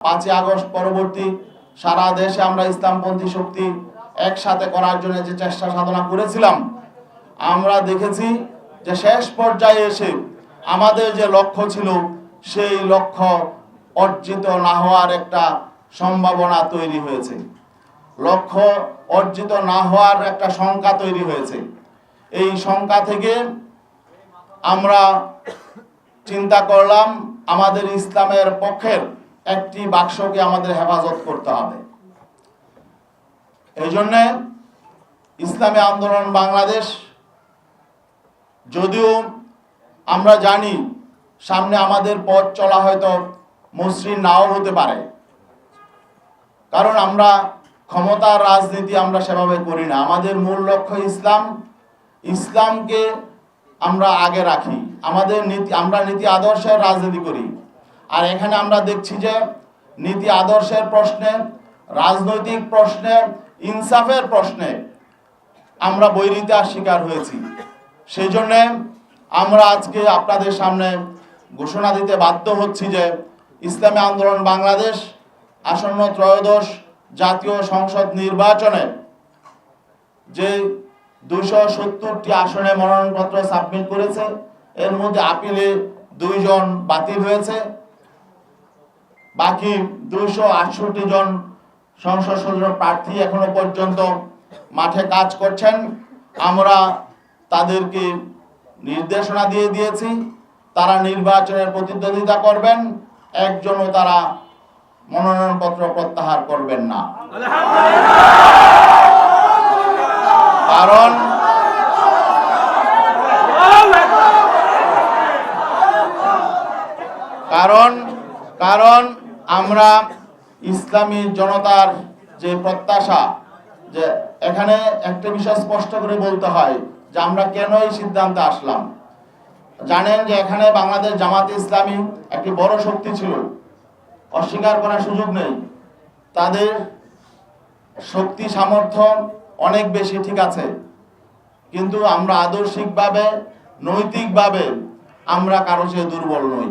5ই August পরবর্তী সারা দেশে আমরা ইসলামপন্থী শক্তি একসাথে করার জন্য যে চেষ্টা সাধনা করেছিলাম, আমরা দেখেছি যে শেষ পর্যায়ে এসে আমাদের যে লক্ষ্য ছিল সেই লক্ষ্য অর্জিত না হওয়ার একটা সম্ভাবনা তৈরি হয়েছে। লক্ষ্য অর্জিত না হওয়ার একটা শঙ্কা তৈরি হয়েছে। এই শঙ্কা থেকে আমরা চিন্তা করলাম আমাদের ইসলামের পক্ষের একটি বাক্সকে আমাদের হেফাজত করতে হবে। এই জন্য ইসলামী আন্দোলন বাংলাদেশ, যদিও আমরা জানি সামনে আমাদের পথ চলা হয়তো মসৃণ নাও হতে পারে, কারণ আমরা ক্ষমতার রাজনীতি আমরা সেভাবে করি না। আমাদের মূল লক্ষ্য ইসলাম। ইসলামকে আমরা আগে রাখি। আমরা নীতি আদর্শের রাজনীতি করি। আর এখানে আমরা দেখছি যে নীতি আদর্শের প্রশ্নে, রাজনৈতিক প্রশ্নে, ইনসাফের প্রশ্নে আমরা বৈরিতার শিকার হয়েছি। সেই জন্য আমরা আজকে আপনাদের সামনে ঘোষণা দিতে বাধ্য হচ্ছি যে ইসলামী আন্দোলন বাংলাদেশ আসন্ন ত্রয়োদশ জাতীয় সংসদ নির্বাচনে যে 270টি আসনে মনোনয়নপত্র সাবমিট করেছে, এর মধ্যে আপিলে 2 জন বাতিল হয়েছে। বাকি 268 জন সংসদ সদস্য প্রার্থী এখনো পর্যন্ত মাঠে কাজ করছেন। আমরা তাদেরকে নির্দেশনা দিয়ে দিয়েছি, তারা নির্বাচনের প্রতিদ্বন্দ্বিতা করবেন, একজনও তারা মনোনয়নপত্র প্রত্যাহার করবেন না। কারণ আমরা ইসলামী জনতার যে প্রত্যাশা, যে এখানে একটা বিষয় স্পষ্ট করে বলতে হয় যে আমরা কেন এই সিদ্ধান্তে আসলাম। জানেন যে এখানে বাংলাদেশ জামাতে ইসলামী একটি বড় শক্তি ছিল, অস্বীকার করার সুযোগ নেই। তাদের শক্তি সামর্থ্য অনেক বেশি, ঠিক আছে, কিন্তু আমরা আদর্শিকভাবে, নৈতিকভাবে আমরা কারো চেয়ে দুর্বল নই।